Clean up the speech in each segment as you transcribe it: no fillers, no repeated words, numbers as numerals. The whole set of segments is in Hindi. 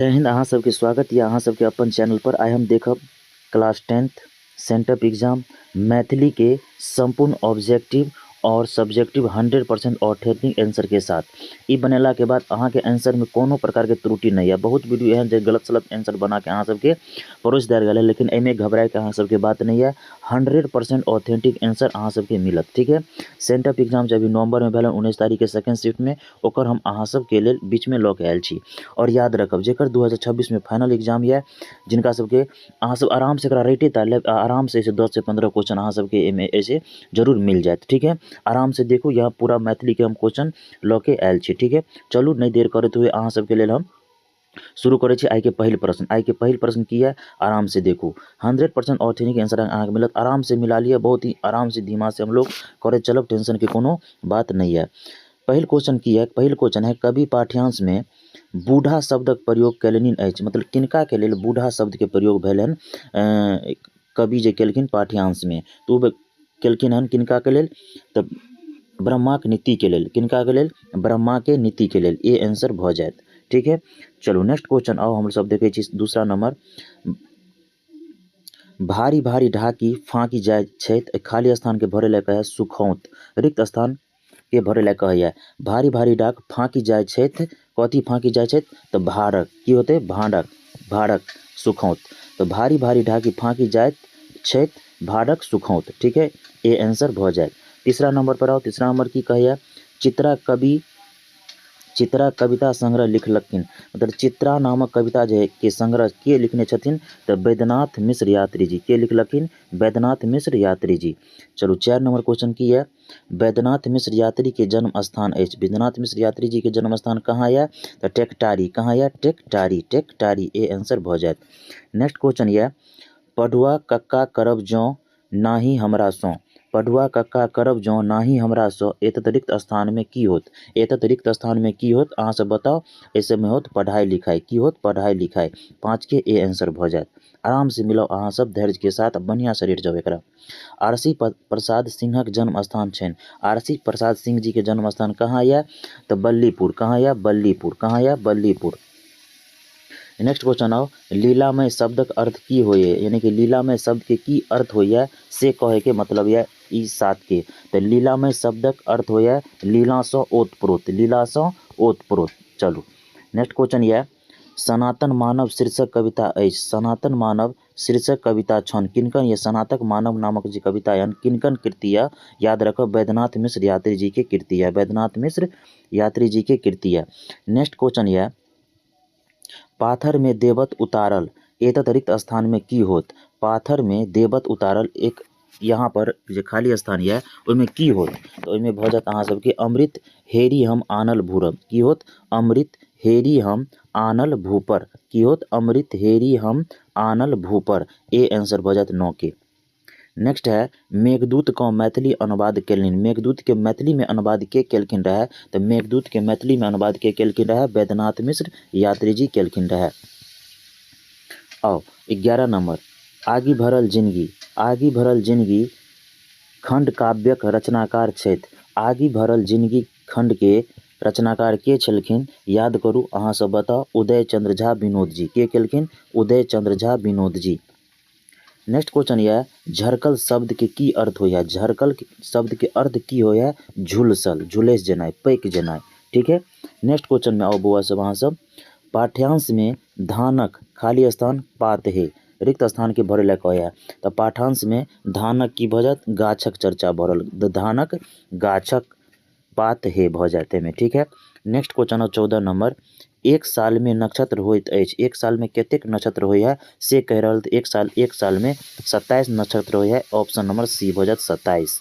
जय हिंद। अहाँ सबके स्वागत या अहाँ सबके अपन चैनल पर। आइ हम देखब class 10th sent up exam Maithili के संपूर्ण ऑब्जेक्टिव और सब्जेक्टिव 100% ऑथेंटिक आंसर के साथ। ई बनेला के बाद अहाँ के आंसर में कोनो प्रकार के त्रुटि नहीं है। बहुत वीडियो एहन जे गलत सलत आंसर बना के अहाँ सबके परोस देल गेल है, लेकिन एमे घबराए के अहाँ सबके बात नहीं है। 100% ऑथेंटिक आंसर अहाँ सबके मिलत। ठीक है। सेंटअप एग्जाम जे अभी नवंबर में भेल 19 तारीख के सेकेंड शिफ्ट में, ओकर हम अहाँ सबके लेल बीच में लऽ के आयल छी। और याद रखब जेकर 2026 में फाइनल एग्जाम है, जिनका सबके अहाँ सब आराम से एकरा रेटे ताले आराम से 10 से 15 क्वेश्चन अहाँ सबके एमे ऐसे जरूर मिल जाए। ठीक है। आराम से देखो, यहाँ पूरा मैथिली के हम क्वेश्चन लऽ के आयल छी। ठीक है। चलू नहीं देर करते हुए अहाँ सबके लेल हम शुरू करै छी। आई के पहिल प्रश्न। आई के पहिल प्रश्न की है, आराम से देखू। 100% ऑथेंटिक आंसर अहाँ के मिलत। आराम से मिला लिया, बहुत ही आराम से धीमा से हम लोग करे चलब, टेंशन के कोनो बात नहीं है। पहिल क्वेश्चन की है, पहिल क्वेश्चन है, कवि पाठ्यांश में बूढ़ा शब्दक प्रयोग कयलनि अछि। मतलब किनका के लेल बूढ़ा शब्द के प्रयोग भेलन कवि जे केलखिन पाठ्यांश में, तो वो केलखिन हन किनका के लेल, तब ब्रह्मा के नीति के लेल। किनका के लेल? ब्रह्मा के नीति के लेल। ये आंसर भ जायत। ठीक है। चलो नेक्स्ट क्वेश्चन आओ हम सब देखे छी। दूसरा नंबर, भारी भारी ढाकी फाँकी जाय छथि, खाली स्थान के भरे ला कहे सुखौत। रिक्त स्थान के भरे ला कहे भारी भारी डाक फाँकी जाय छथि। कथी फाँकी जाय छथि? तो भारक। की होते? भाड़क। भाड़क सुखौत। तो भारी भारी ढाकी फाँकी जाय छथि, भाड़क सुखौत। ठीक है। ये आंसर भ जाए। तीसरा नंबर पर आओ। तीसरा नंबर की कहे, चित्रा कविता संग्रह लिखलखिन। मतलब चित्रा नामक कविता जे के संग्रह के लिखने छथिन? तो वैद्यनाथ मिश्र यात्री जी। के लिखलखिन? वैद्यनाथ मिश्र यात्री जी। चलो 4 नंबर क्वेश्चन की है, वैद्यनाथ मिश्र यात्री के जन्म स्थान अछि। वैद्यनाथ मिश्र यात्री जी के जन्म स्थान कहाँ है? तो टेकटारी। कहाँ है? टेकटारी। टेकटारी। ये आंसर भ जाए। नेक्स्ट क्वेश्चन ये, पढ़ुआ कक्का करब जौ नाही हमरा सो। पढ़ुआ कक्का करब जौ नाही हमरा सो, एतत रिक्त स्थान में की होत? एतत रिक्त स्थान में की होत? अहाँ सब बताओ। ऐसे में होत पढ़ाई लिखाई। की होत? पढ़ाई लिखाई। 5 के ए आंसर भ जाए। आराम से मिलो अहाँ सब धैर्य के साथ, बढ़िया से रेट जाओ एकरा। आरसी प्रसाद सिंहक जन्म स्थान छेन। आरसी प्रसाद सिंह जी के जन्म स्थान कहाँ है? तो बल्लीपुर। कहाँ है? बल्लीपुर। कहाँ है? बल्लीपुर। नेक्स्ट क्वेश्चन आओ, लीलामय शब्दक अर्थ की होय? यानी कि लीलामय शब्द के की अर्थ होय से कहे के मतलब है ई 7 के। तो लीलामय शब्दक अर्थ होय लीला सँ ओतप्रोत। लीला सँ ओतप्रोत। चलू नेक्स्ट क्वेश्चन ये, सनातन मानव शीर्षक कविता अछि। सनातन मानव शीर्षक कविता छन किनकन? ये सनातक मानव नामक जो कविता है किनकन कृति है? याद रखो, वैद्यनाथ मिश्र यात्री जी के कृति है। वैद्यनाथ मिश्र यात्री जी के कृति है। नेक्स्ट क्वेश्चन ये, पाथर में देवत उतारल, एतत रिक्त स्थान में की होत? पाथर में देवत उतारल, एक यहाँ पर जो खाली स्थान है उसमें की होत? तो उसमें भ जात अहाँ सबके अमृत हेरी हम आनल भूरब। की होत? अमृत हेरी हम आनल भूपर। की होत? अमृत हेरी हम आनल भूपर। ए आंसर भ जात 9 के। नेक्स्ट है, मेघदूत का मैथिली अनुवाद केलनि। मेघदूत के मैथिली में अनुवाद के केलखिन रहे? तो मेघदूत के मैथिली में अनुवाद के केलखिन रहे? वैद्यनाथ मिश्र यात्री जी केलखिन रहे। आओ 11 नंबर, आगि भरल जिंदगी। आगि भरल जिंदगी खंड काव्यक रचनाकार छथि। आगि भरल जिंदगी खंड के रचनाकार के छलखिन? याद करू अहाँ सब बताओ। उदय चंद्र झा विनोद जी। के केलखिन? उदय चंद्र झा विनोद जी। नेक्स्ट क्वेश्चन यह, झरकल शब्द के की अर्थ होय? झरकल शब्द के अर्थ की होय? झुलसल। झुलस जेनाय, पैक जेनाय। ठीक है। नेक्स्ट क्वेश्चन में आओ बउआ सब अहाँ सब, पाठ्यांश में धानक खाली स्थान पात है, रिक्त स्थान के भरे ला कहे। तो पाठ्यांश में धानक की भ जात? गाछक चर्चा भ रहल। धानक गाछक पात है भ जाते में। ठीक है। नेक्स्ट क्वेश्चन 14 नंबर, एक साल में नक्षत्र होइत अछि। एक साल में कतेक नक्षत्र होय है से कह रहल। एक साल में 27 नक्षत्र होय है। ऑप्शन नंबर सी भ जात 27।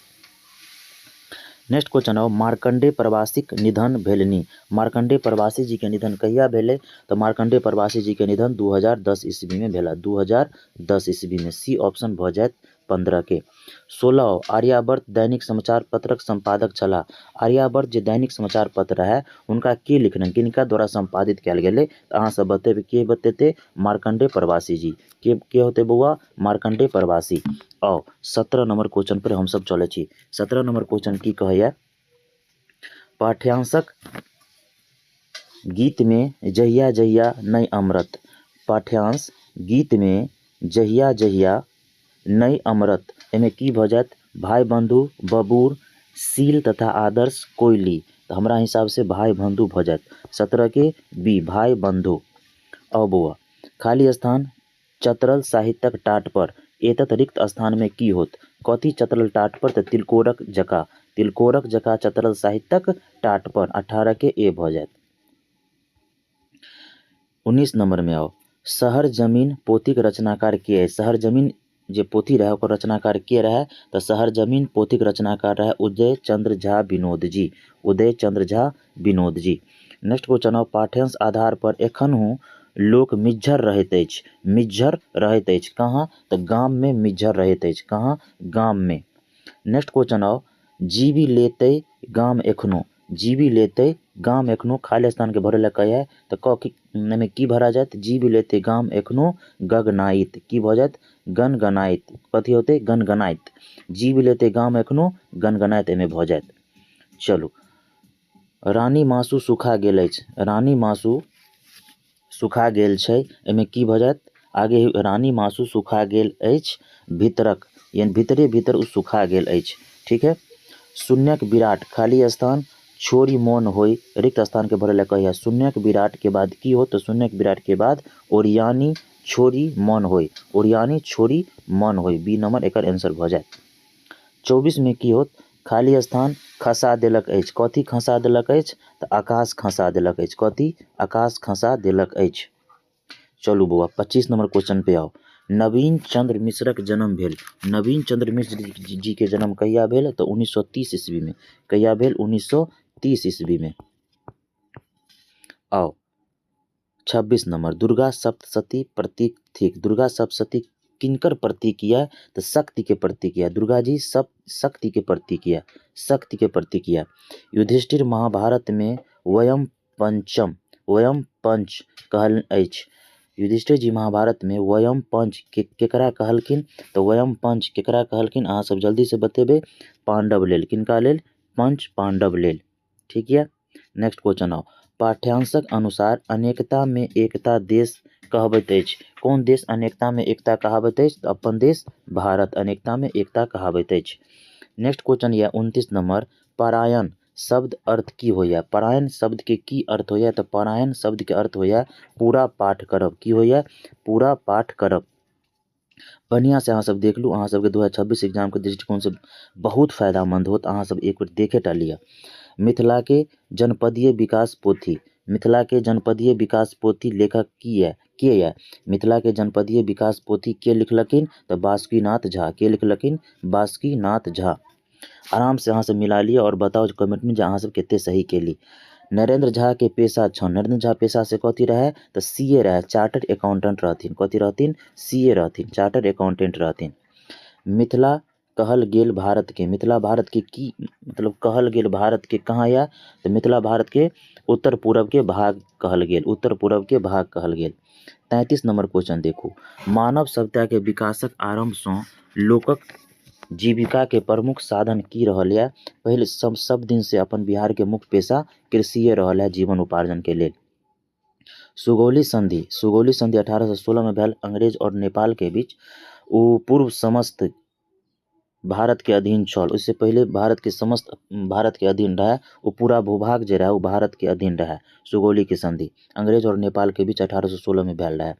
नेक्स्ट क्वेश्चन आओ, मार्कंडेय प्रवासीक निधन भेलनि। मार्कंडेय प्रवासी जी के निधन कहिया भेले? तो मार्कंडेय प्रवासी जी के निधन 2010 ईस्वी में भेला। 2010 ईस्वी में। सी ऑप्शन भ जाए 15 के। 16, आर्यावर्त दैनिक समाचार पत्रक संपादक छला। आर्यावर्त जो दैनिक समाचार पत्र है उनका के लिखने, किनका द्वारा संपादित कल गए? अहाँ सब बतेबे। के बतेते? मार्कंडेय प्रवासी जी। के होते बउआ? मार्कंडेय प्रवासी। आओ 17 नंबर क्वेश्चन पर हम सब चले छी। 17 नंबर क्वेश्चन की कहे, पाठ्यांशक गीत में जहिया जहिया नई अमृत। पाठ्यांश गीत में जहिया जहिया नई अमृत एमे की भऽ जायत भाई बंधु बबूर सील तथा आदर्श कोयली। तो हमरा हिसाब से भाई बंधु भऽ जायत 17 के बी भाई बंधु। अब बौआ खाली स्थान चतरल साहित्यक टाट पर एतत रिक्त स्थान में की होत। कथी चतरल टाट पर तऽ तिलकोरक जका चतरल साहित्यक टाट पर 18 के ए भऽ जायत। 19 नंबर में आओ शहर जमीन पोथीक रचनाकार के। शहर जमीन जे पोथी रहे ओकर रचनाकार के रहे तऽ शहर जमीन पोथीक रचनाकार रहे उदय चंद्र झा विनोद जी। उदय चंद्र झा विनोद जी। नेक्स्ट क्वेश्चन आओ पाठ्यांश आधार पर एखनहु लोक मिज्झर रहैत अछि। मिज्झर रहैत अछि कहाँ तऽ गाम में मिज्झर रहैत अछि। कहाँ गाम में। नेक्स्ट क्वेश्चन आओ जीवी लेतै गाम एखनो। जीवी लेतै गाम एखनो खाली स्थान के भरे ला कहे तो क में की भरा जायत जीवी लेतै गाम एखनो गगनाइत की भऽ जायत गनगनाइत। कथी होते गनगनाइत। जीवी लेतै गाम एखनो गनगनाइत एमे भऽ जायत। चलू रानी मासु सुखा गेल अछि। रानी मासु सुखा गेल छै एमे की भऽ जायत आगे रानी मासु सुखा गेल अछि भीतरक यानी भीतरे भीतर उ सुखा गेल अछि। ठीक है। शून्यक विराट खाली स्थान छोरी मौन होय रिक्त स्थान के भरे ला कहिया शून्यक विराट के बाद की हो तो शून्यक विराट के बाद ओरियानी छोरी मौन होय। ओरियानी छोरी मौन होय बी नंबर एकर आंसर भऽ जायत। 24 में की होत खाली स्थान खसा देलक अछि। कथी खसा देलक अछि तऽ आकाश खसा देलक अछि। कथी आकाश खसा देलक अछि। चलू बौआ 25 नंबर क्वेश्चन पे आओ नवीन चंद्र मिश्रक जन्म भेल। नवीन चंद्र मिश्र जी के जन्म कहिया भेल तो 1930 ईस्वी में। कहिया भेल 1930 ईस्वी में। आओ 26 नंबर दुर्गा सप्तशती प्रतीक थिक। दुर्गा सप्तशती किनकर प्रतीक यऽ तो शक्ति के प्रतीक यऽ। दुर्गा जी शक्ति के प्रतीक यऽ। शक्ति के प्रतीक यऽ। युधिष्ठिर महाभारत में वयम पंच कहल अछि। युधिष्ठिर जी महाभारत में वयम पंच केकरा कहलखिन तो वयम पंच केकरा कहलखिन अहाँ सब जल्दी से बतेबे पांडव लेल। किनका लेल पंच पांडव लेल। ठीक है। नेक्स्ट क्वेश्चन आओ पाठ्यांशक अनुसार अनेकता में एकता देश कहबैत अछि। कौन देश अनेकता में एकता कहाबैत अछि तो अपन देश भारत अनेकता में एकता कहाबैत अछि। नेक्स्ट क्वेश्चन यह 29 नंबर परायण शब्द अर्थ की होइया। परायण शब्द के की अर्थ होइया तो परायण शब्द के अर्थ होइया पूरा पाठ करब। की होइया पूरा पाठ करब। बढ़िया से अहाँ सब देख लू अहाँ सबके 2026 एग्जाम के दृष्टिकोण से बहुत फायदामंद होत। अहाँ सब एक बार देखे टा लिया। मिथिला के जनपदीय विकास पोथी। मिथिला के जनपदीय विकास पोथी लेखक की है के है। मिथिला के जनपदीय विकास पोथी के लिखलखिन तो बासुकीनाथ झा। के लिखलखिन बासुकीनाथ झा। आराम से अहाँ सब मिला लिया और बताओ कमेंट में अहाँ सब केते सही केली। नरेंद्र झा के पेशा छन। नरेंद्र झा पेशा से कथी रहे तो सीए रहे चार्टर्ड अकाउंटेंट रहथिन। कथी रहथिन सीए रहथिन चार्टर्ड अकाउंटेंट रहथिन। मिथिला कहल गेल भारत के। मिथिला भारत के की मतलब कहल गेल भारत के कहाँ या तो मिथिला भारत के उत्तर पूरब के भाग कहल गेल। उत्तर पूरब के भाग कहल गेल। 33 नंबर क्वेश्चन देखू मानव सभ्यता के विकासक आरंभ से लोकक जीविका के प्रमुख साधन की रहल है। पहले सब दिन से अपन बिहार के मुख्य पेशा कृषिए रहल है जीवन उपार्जन के लिए। सुगौली संधि 1816 में भेल अंग्रेज और नेपाल के बीच। वो पूर्व समस्त भारत के अधीन छल। उससे पहले भारत के समस्त भारत के अधीन रहे। वो पूरा भूभाग जे रहे वो भारत के अधीन रहे। सुगौली की संधि अंग्रेज और नेपाल के बीच 1816 में भेल रहे।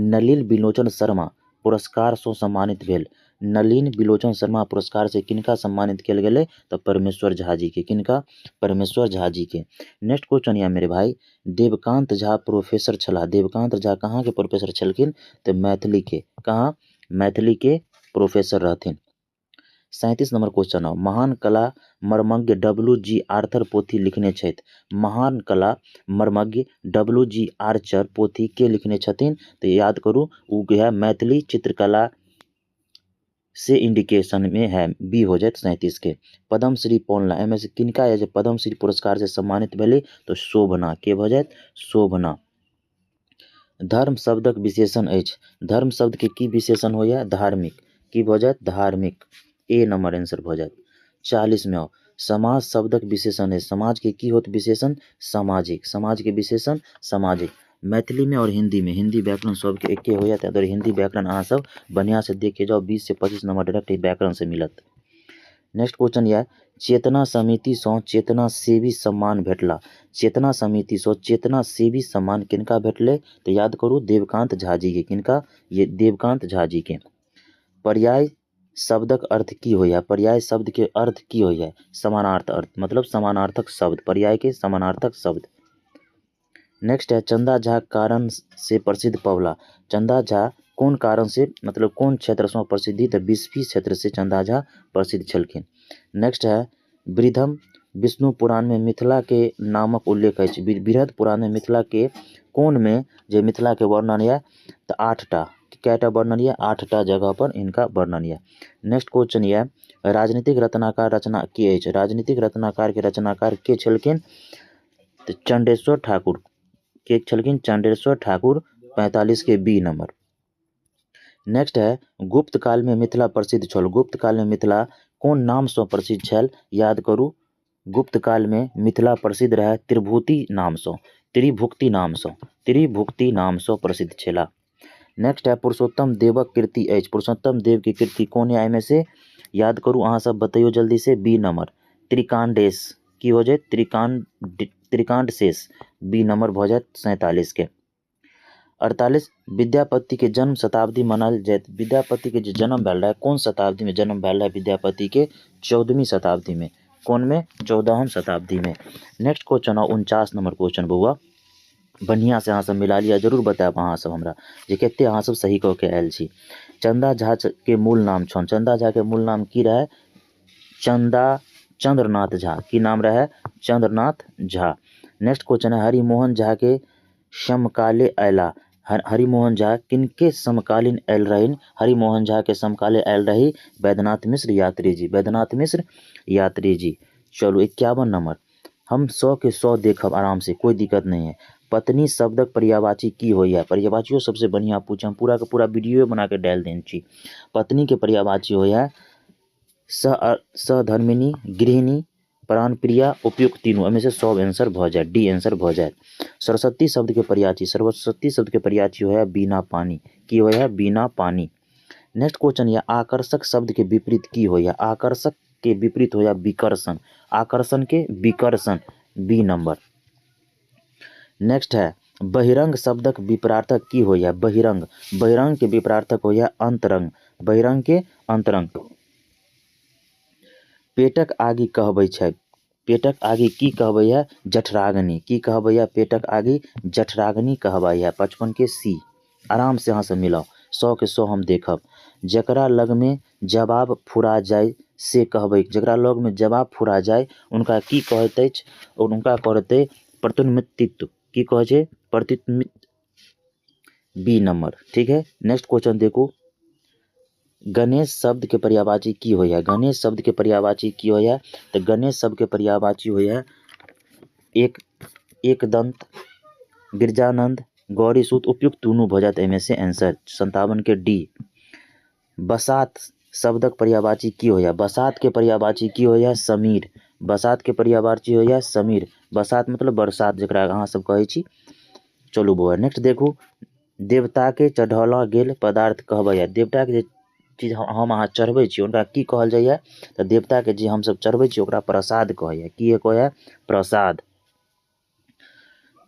नलिन बिलोचन शर्मा पुरस्कार से सम्मानित भेल। नलिन बिलोचन शर्मा पुरस्कार से किनका सम्मानित किया गेले तो परमेश्वर झा जी के। किनका परमेश्वर झा जी के। नेक्स्ट क्वेश्चन या मेरे भाई देवकांत झा प्रोफेसर छला। देवकांत झा कहाँ के प्रोफेसर छलखिन तो मैथिली के। कहाँ मैथिली के प्रोफेसर रहथिन। 37 नंबर क्वेश्चन आओ महान कला मर्मज्ञ WG आर्थर पोथी लिखने छथि। महान कला मर्मज्ञ WG आर्चर पोथी के लिखने छथिन तो याद करू वो है मैथिली चित्रकला से इंडिकेशन में है बी हो जाए 37 के। पद्मश्री पौनला एम से किनका है जो पद्मश्री पुरस्कार से सम्मानित भेले तो शोभना के हो जाए शोभना। धर्म शब्दक विशेषण अछि। धर्म शब्द के की विशेषण होइया धार्मिक। की भऽ जायत धार्मिक ए नंबर आंसर भऽ जायत। 40 में आओ समाज शब्दक विशेषण है, समाज के की होत विशेषण सामाजिक, समाज के विशेषण सामाजिक। मैथिली में और हिंदी में, हिंदी व्याकरण सबके एके होइए, ताहि दुआरे हिंदी व्याकरण अहाँ सब बढ़िया से देख के जाओ, 20 से 25 नंबर डायरेक्ट व्याकरण से मिलत। नेक्स्ट क्वेश्चन यह, चेतना समिति सँ चेतना सेवी सम्मान भेटला। चेतना समिति सँ चेतना सेवी सम्मान किनका भेटले, तो याद करू देवकांत झा जी के। किनका, ये देवकांत झा जी के। पर्याय शब्दक अर्थ की होइए, पर्याय शब्द के अर्थ की होइए, समानार्थ अर्थ, मतलब समानार्थक शब्द, पर्याय के समानार्थक शब्द। नेक्स्ट है, चंदा झा कारण से प्रसिद्ध पवला। चंदा झा कौन कारण से, मतलब कौन क्षेत्र से प्रसिद्धि, तो विस्फी क्षेत्र से चंदा झा प्रसिद्ध छलखिन। नेक्स्ट है, बृहद विष्णु पुराण में मिथिला के नामक उल्लेख है। बृहद पुराण में मिथिला के कौन में जो मिथिला के वर्णन है, तो 8टा, कैटा वर्णन है, 8टा जगह पर इनका वर्णन है। नेक्स्ट क्वेश्चन यह, राजनीतिक रत्नाकर रचना के अछि। राजनीतिक रत्नाकर के रचनाकार के छलखिन, तो चंडेश्वर ठाकुर के छलखिन, चंडेश्वर ठाकुर, 45 के बी नंबर। नेक्स्ट है, गुप्त काल में मिथिला प्रसिद्ध छल। गुप्त काल में मिथिला कौन नाम से प्रसिद्ध छल, याद करू गुप्त काल में मिथिला प्रसिद्ध रहे त्रिभुक्ति नाम से, त्रिभुक्ति नाम से, त्रिभुक्ति नाम से प्रसिद्ध छला। नेक्स्ट है, पुरुषोत्तम देवक कीर्ति अछि। पुरुषोत्तम देव की कीर्ति कौन है एहिमे से, याद करू अहाँ सब बतैयो जल्दी से, बी नंबर त्रिकांडेश की हो जाए, त्रिकांड शेष, बी नंबर भ जाए 47 के। 48, विद्यापति के जन्म शताब्दी मनायल जाए। विद्यापति के जो जन्म भेल रहे, कौन शताब्दी में जन्म भेल रहे विद्यापति के, 14वीं शताब्दी में। कौन में, 14वीं शताब्दी में। नेक्स्ट क्वेश्चन है 49 नंबर क्वेश्चन बउआ, बढ़िया से अहाँ सब मिला लिया, जरूर बतायब अहाँ सब हमरा जे कते अहाँ सब सही कह के आयल छी। चंदा झा के मूल नाम छन, चंदा झा के मूल नाम की रहे, चंद्रनाथ झा। की नाम रहे, चंद्रनाथ झा। नेक्स्ट क्वेश्चन है, हरिमोहन झा के समकाले अयला। हरिमोहन झा किनके समकालीन आयल रहीन, हरिमोहन झा के समकाले आयल रही वैद्यनाथ मिश्र यात्री जी, वैद्यनाथ मिश्र यात्री जी। चलो 51 नंबर, हम 100 के 100 देखब आराम से, कोई दिक्कत नहीं है। पत्नी शब्दक पर्यायवाची की होइए, पर्यायवाचियो सबसे बढ़िया पूछे, हम पूरा के पूरा वीडियो बना के डाल देन छी। पत्नी के पर्यायवाची होइए सधर्मिणी, गृहिणी, प्राणप्रिया, उपयुक्त, तीनों में से 100 आंसर भ जाए, डी आंसर भ जाए। सरस्वती शब्द के पर्यायवाची, सरस्वती शब्द के पर्यायवाची होइए बिना पानी, की होइए बिना पानी। नेक्स्ट क्वेश्चन है, आकर्षक शब्द के विपरीत की होइए, आकर्षक के विपरीत होइए विकर्षण, आकर्षण के विकर्षण, बी नंबर। नेक्स्ट है, बहिरंग शब्दक विपरार्थक की होइए, बहिरंग, बहिरंग के विपरार्थक होइए अंतरंग, बहिरंग के अंतरंग। पेटक आगि कहबै छै, पेटक आगि की कहबै है, जठराग्नि, की कहबै है, पेटक आगि जठराग्नि कहबै है, 55 के सी। आराम से अहाँ सब मिलाओ, 100 के 100 हम देखब। जकरा लग में जवाब फुरा जाए से कहबै, जकरा लग में जवाब फुरा जाए उनका की कहैत अछि, और उनका कहते प्रतिनिधित्व, की कहे छै, प्रतिनिधित्व, बी नंबर, ठीक है। नेक्स्ट क्वेश्चन देखो, गणेश शब्द के पर्यायवाची की होइए, गणेश शब्द के पर्यायवाची की होइए, तो गणेश शब्द के पर्यायवाची होइए एक दंत, गिरजानंद, गौरी सूत, उपयुक्त तीनों भ जात एहिमे से आंसर, 57 के डी। बसात शब्दक पर्यायवाची की होइए, बसात के पर्यायवाची की होइए समीर, बसात के पर्यायवाची होइए समीर, बसात मतलब बरसात जकरा अहाँ सब कहै छी। चलू बौआ नेक्स्ट देखू, देवता के चढ़ौला गेल पदार्थ कहबै, देवता के जे चीज हम अहाँ चढ़बै छी उनका की कहल जाइए, तो देवता के जे हम सब चढ़बै छी ओकरा प्रसाद कहैए, की कहैए, प्रसाद।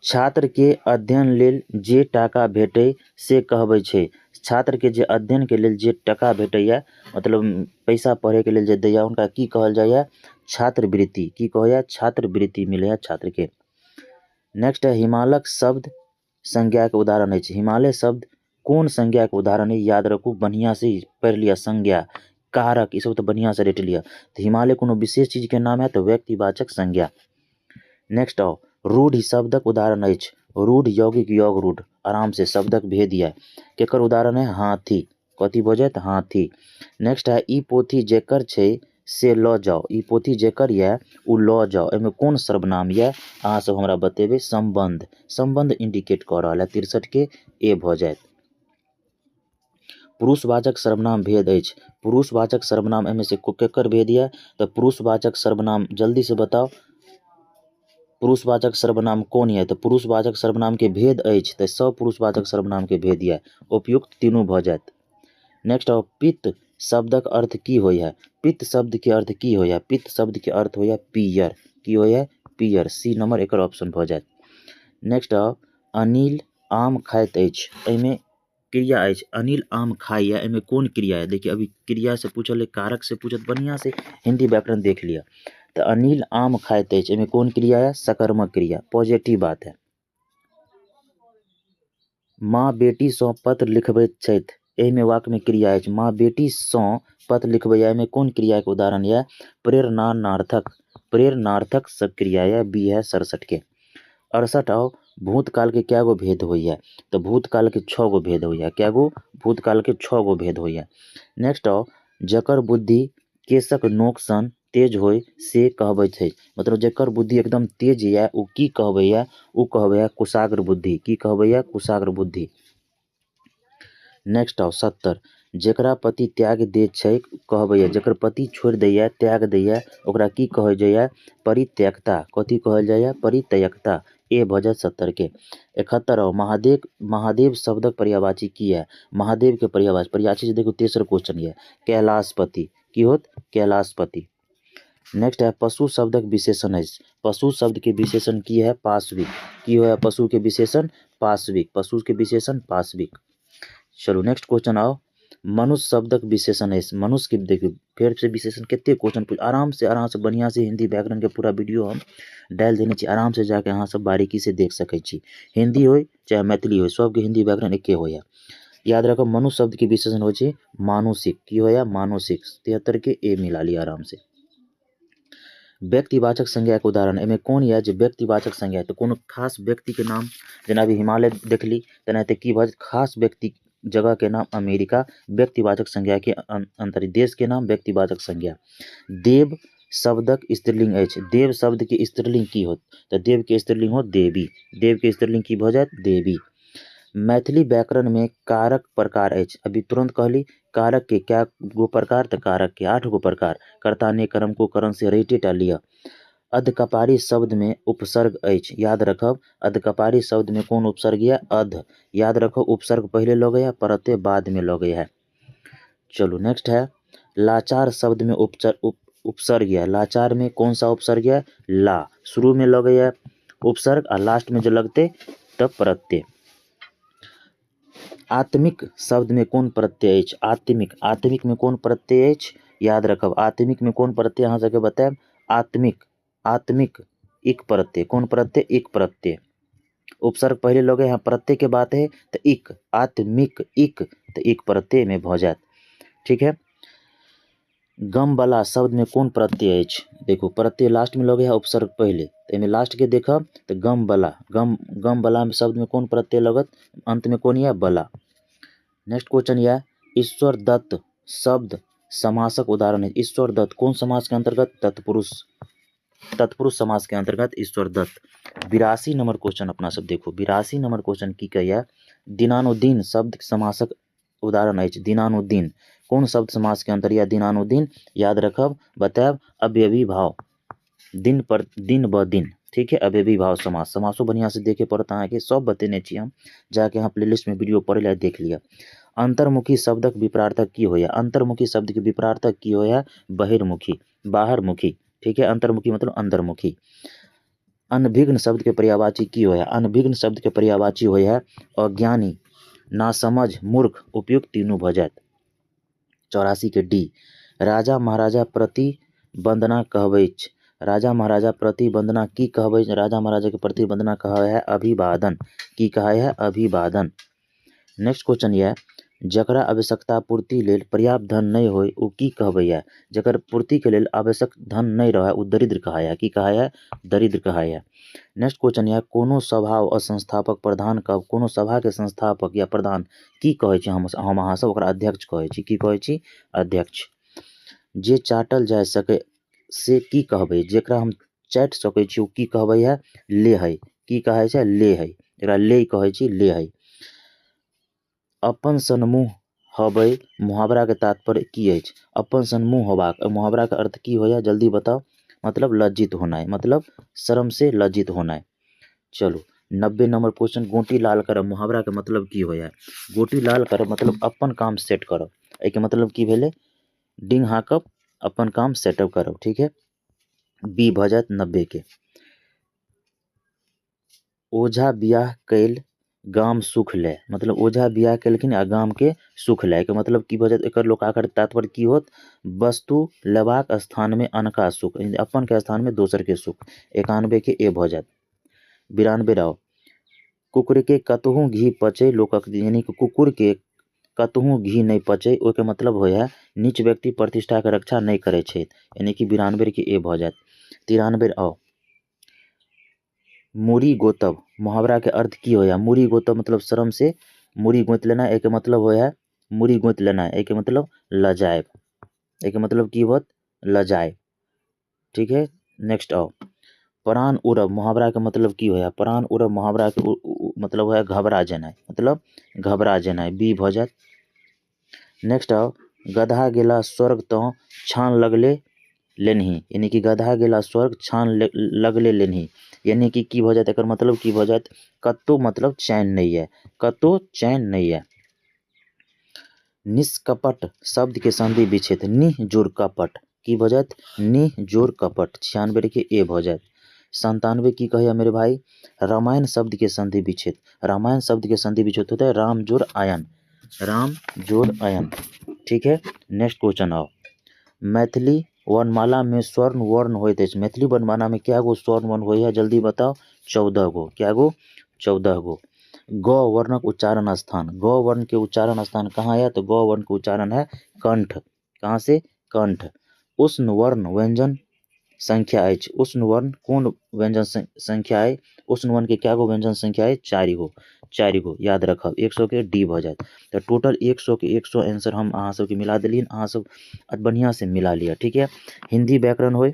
छात्र के अध्ययन लेल जे टाका भेटै से कहबै छै, छात्र के जे अध्ययन के लेल जे टका भेटैया, मतलब पैसा पढ़े के लेल जे दैया उनका की कहल जाइए, छात्रवृत्ति, की कहैया, छात्रवृत्ति मिलैया छात्र के। नेक्स्ट है, हिमालयक शब्द संज्ञा के उदाहरण है, हिमालय शब्द कौन संज्ञा के उदाहरण है, याद रखू, बढ़िया से पढ़ लिया, संज्ञा, कारक, ये सब तो बढ़िया से रेट लिया। तो हिमालय कोनो विशेष चीज के नाम है तो व्यक्तिवाचक संज्ञा। नेक्स्ट आओ, रूढ़ शब्दक उदाहरण है, रूढ़ यौगिक योग रूढ़, आराम से शब्दक भेद है, केकर उदाहरण है, हाथी, कथी भ जाएत, हाथी। नेक्स्ट है, ई पोथी जेकर छै से ल जाओ, ई पोथी जेकर ये उ ल जाओ, एमे कौन सर्वनाम ये अहाँ सब हमरा बतेबे, संबंध, संबंध इंडिकेट कर रहा है, 63 के ए भ जाएत। पुरुषवाचक सर्वनाम भेद अछि। पुरुषवाचक सर्वनाम एहिमे से केकर भेद यऽ तऽ पुरुषवाचक सर्वनाम, जल्दी से बताओ पुरुषवाचक सर्वनाम कोन यऽ तऽ पुरुषवाचक सर्वनाम के भेद अछि तऽ सब पुरुषवाचक सर्वनाम के भेद यऽ, उपयुक्त तीनों भऽ जायत। नेक्स्ट आओ, पित्त शब्दक अर्थ की होय है? पित्त शब्द के अर्थ की होय है? पित्त शब्द के अर्थ होय है पियर, की होय है पियर, सी नंबर एकर ऑप्शन भऽ जायत। नेक्स्ट आओ, अनिल आम खाइत अछि, एहिमे क्रिया अछि अनिल आम खाइए, एहिमे कोन क्रिया है? देखिए अभी क्रिया से पूछल है, कारक से पूछत, बढ़िया से हिंदी व्याकरण देख लिया। तो अनिल आम खाइत अछि, एहिमे कोन क्रिया है? सकर्मक क्रिया, पॉजिटिव बात है। माँ बेटी सँ पत्र लिखबैत छथि, एहिमे वाक्य में क्रिया अछि माँ बेटी सँ पत्र लिखबैया, एहिमे कोन क्रिया के उदाहरण यऽ? प्रेरणानार्थक, प्रेरणार्थक सब क्रिया यऽ, बी है 67 के। 68 आओ, भूतकाल के क्या गो भेद होइया? तो भूतकाल के 6 गो भेद होइया, क्या गो? भूतकाल के 6 गो भेद होइया। नेक्स्ट आओ, जकर बुद्धि केशक नोक सन तेज होय से कहबै छै, मतलब जकर बुद्धि एकदम तेज यऽ उ की कहबैया? उ कहबैया कुशाग्र बुद्धि, की कहबैया? कुशाग्र बुद्धि। नेक्स्ट आओ 70, जेकरा पति त्याग दै छै कहबैया, जकर पति छोड़ि दैया, त्याग दैया, ओकरा की कहल जाइया? परित्यक्ता, कथी कहल जाइया? परित्यक्ता, ए भऽ जायत 70 के। 71 आओ, महादेव शब्दक पर्यायवाची की है? महादेव के पर्यायवाची से देखो तेसर क्वेश्चन ये, कैलाशपति, की होत? कैलाशपति। नेक्स्ट है पशु शब्दक विशेषण है, पशु शब्द के विशेषण की है? पाशविक, की है पशु के विशेषण? पाशविक, पशु के विशेषण पाशविक। चलो नेक्स्ट क्वेश्चन आओ, मनुष्य शब्दक विशेषण है, मनुष्य के देखियो फेर से विशेषण केते क्वेश्चन पूछ, आराम से बढ़िया से हिंदी व्याकरण के पूरा वीडियो हम डाल देने छी, आराम से जाके अहाँ सब बारीकी से देख सकै छी, हिंदी हो चाहे मैथिली हो, सबके हिंदी व्याकरण एके होया। याद रखो मनुष्य शब्द के विशेषण हो छै मानुषिक, की होया? मानुषिक, 73 के ए मिला लिया आराम से। व्यक्तिवाचक संज्ञा के उदाहरण एहिमे कोन यऽ जे व्यक्तिवाचक संज्ञा, तो कोनो खास व्यक्ति के नाम, जेना अभी हिमालय देखली तेनाहिते की भऽ खास व्यक्ति, जगह के नाम अमेरिका, व्यक्तिवाचक संज्ञा के अंतर, देश के नाम व्यक्तिवाचक संज्ञा। देव शब्दक स्त्रीलिंग अछि, देव शब्द के स्त्रीलिंग की होत? तो देव के स्त्रीलिंग होत देवी, देव के स्त्रीलिंग की भऽ जायत? देवी। मैथिली व्याकरण में कारक प्रकार अछि, अभी तुरंत कहली कारक के क्या गो प्रकार? तो कारक के 8 गो प्रकार, कर्ता ने कर्म को करण से रेटेटा लिया। अधकपारी शब्द में उपसर्ग अछि, याद रखब अधकपारी शब्द में कौन उपसर्ग है? अध, याद रखो उपसर्ग पहले लगे है, प्रत्यय बाद में लगे है। चलो नेक्स्ट है, लाचार शब्द में उपसर्ग है, लाचार में कौन सा उपसर्ग है? ला, शुरू में लगे है उपसर्ग और लास्ट में जो लगते तब प्रत्यय। आत्मिक शब्द में कौन प्रत्यय अछि? आत्मिक, आत्मिक में कौन प्रत्यय अछि? याद रखब आत्मिक में कौन प्रत्यय अहाँ सबके बताएब? आत्मिक, आत्मिक इक प्रत्यय, कौन प्रत्यय? इक प्रत्यय। उपसर्ग पहले लगे यहाँ प्रत्यय के बात है तो इक, आत्मिक इक, तो इक प्रत्यय में भऽ जायत, ठीक है। गम वाला शब्द में कौन प्रत्यय अछि? देखो प्रत्यय लास्ट में लगे है, उपसर्ग पहले, तो इनमें लास्ट के देखब तो गम वाला, गम वाला शब्द में कौन प्रत्यय लगत? अंत में कौन यह? बला। नेक्स्ट क्वेश्चन यह, ईश्वर दत्त शब्द समासक उदाहरण है, ईश्वर दत्त कौन समास के अंतर्गत? तत्पुरुष, तत्पुरुष समास के अंतर्गत ईश्वर दत्त। 82 नंबर क्वेश्चन अपना सब देखो, 82 नंबर क्वेश्चन की कहैया, दिनानुदिन शब्द समासक उदाहरण अछि, दिनानुदिन कौन शब्द समास के अंतर या? दिनानुदिन, याद रखब बताएब अवयवी भाव, दिन पर दिन ब दिन, ठीक है, अवयवी भाव समास, समासो बढ़िया से देखे पड़ता है कि सब बतेने छी हम, जाके यहाँ प्लेलिस्ट में वीडियो पढ़े ला देख लिया। अंतर्मुखी शब्दक विपरार्थक की होया? अंतर्मुखी शब्द के विपरार्थक की होया? बहिर्मुखी, बाहरमुखी, ठीक है, अंतर्मुखी मतलब अंदरमुखी। अनभिघ्न शब्द के पर्यायवाची की होया? अनभिघ्न शब्द के पर्यायवाची होया अज्ञानी, नासमझ, मूर्ख, उपयुक्त तीनों भऽ जायत। 84 के डी, राजा महाराजा प्रति वंदना कहबै छै, राजा महाराजा प्रति वंदना की कहबै? राजा महाराजा के प्रति वंदना कहै है अभिवादन, की कहै है? अभिवादन। नेक्स्ट क्वेश्चन यह, जकरा आवश्यकता पूर्ति लेल पर्याप्त धन नहीं होय उ की कहबै है? जकर पूर्ति के लेल आवश्यक धन नहीं रहे उ दरिद्र कहै है, की कहै है? दरिद्र कहै है। नेक्स्ट क्वेश्चन यह, कोनो सभा आ संस्थापक प्रधान कब, कोनो सभा के संस्थापक या प्रधान की कहै छी? हम अहाँ सब ओकरा अध्यक्ष कहै छी, की कहै छी? अध्यक्ष। जे चाटल जा सके से की कहबै? जेकरा हम चाटि सकै छी उ की कहबै है? ले है, की कहै छै? ले है, एकरा ले कहै छी, ले है। अपन सन मुँह हबै मुहावरा के तात्पर्य की अछि? अपन सन मुँह होबाक। मुहावरा के अर्थ की होया जल्दी बताओ? मतलब लज्जित होनाइ, मतलब शर्म से लज्जित होनाइ। चलो 90 नंबर क्वेश्चन, गोटी लाल करब मुहावरा के मतलब की होया? गोटी लाल करब मतलब अपन काम सेट करब। एके मतलब की भेले? डिंग हाँकब, अपन काम सेटअप करब। ठीक है, बी भ जायत 90 के। ओझा बियाह कैल गाम सुख ले, मतलब ओझा बियाह केलखिन आ गाम के सुख ले के मतलब की भ जायत? एकर लोकाकार तात्पर्य की होत? वस्तु लेबाक स्थान में अनका सुख, अपन के स्थान में दोसर के सुख। 91 के ए भ जायत। 92 रहो, कुकुर के कतहु घी पचे लोकक, यानी कि कुकुर के कतहु घी नहीं पचे, ओके मतलब होय है नीच व्यक्ति प्रतिष्ठा के रक्षा नहीं करे छे, यानी कि 92 के ए भ जायत। 93 आओ, मूड़ी गोतब मुहावरा के अर्थ की होया? मूड़ी गोतब मतलब शर्म से मूड़ी गोत लेना, एक मतलब होया मूड़ी गोत लेना, एक मतलब लजायब, एक मतलब की होत? लजाए। ठीक है, नेक्स्ट आओ, प्राण उड़ब मुहावरा के मतलब की होया? प्राण उड़ब मुहावरा के मतलब होया घबरा जेनाइ, मतलब घबरा जेनाइ। बी भ जायत। नेक्स्ट आओ, गधा गेला स्वर्ग तो छान लगले लेनही, यानी कि गधा गेला स्वर्ग छान लगले लेनही, यानी कि की भ जायत? एकर मतलब की भ जायत? कत्तो मतलब चैन नहीं है, कत्तो चैन नहीं है। निष्कपट शब्द के संधि विच्छेद, निह जोड़ कपट, की भ जायत? निह जोड़ कपट। 96 के ए भ जायत। 97 की कहे मेरे भाई? रामायण शब्द के संधि विच्छेद। रामायण शब्द के संधि विच्छेद होता है राम जोड़ आयन, राम जोड़ आयन। ठीक है, नेक्स्ट क्वेश्चन आओ, मैथिली वर्णमाला में स्वर्ण वर्ण होइत अछि। मैथिली वर्णमाला में क्या गो स्वर्ण वर्ण होय है जल्दी बताओ? 14 गो। क्या गो? 14 गो। ग वर्णक उच्चारण स्थान, ग वर्ण के उच्चारण स्थान कहाँ है? तो ग वर्ण के उच्चारण है कंठ। कहाँ से? कंठ। उष्ण वर्ण व्यंजन संख्या अछि। उष्ण वर्ण कौन व्यंजन संख्या है? उष्ण वर्ण के क्या गो व्यंजन संख्या है? 4 गो। 4 गो याद रखब। 100 के डी भ जायत। तो टोटल 100 के 100 आंसर हम अहाँ सबके मिला देलियन, अहाँ सब बढ़िया से मिला लिया। ठीक है, हिंदी व्याकरण होय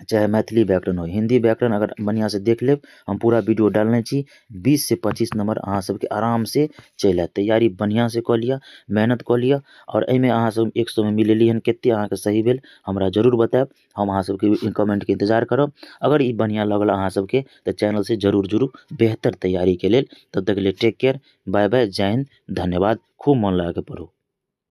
चाहे मैथिली व्याकरण हो, हिंदी व्याकरण अगर बढ़िया से देख लेब, हम पूरा वीडियो डालने छी, 20 से 25 नंबर अहाँ सबके आराम से चलि आयत। तैयारी बढ़िया से कऽ लिअ, मेहनत कऽ लिअ, और एहिमे अहाँ सब 100 में मिलेली हन, कते अहाँके सही भेल हमरा जरूर बतायब, हम अहाँ सबके कमेंट के इंतजार करब। अगर ई बढ़िया लगल अहाँ सबके तऽ चैनल से जरूर जुड़ू बेहतर तैयारी के लेल। तब तक के लिए टेक केयर, बाय बाय, जय हिंद, धन्यवाद, खूब मन लगा के पढ़ू।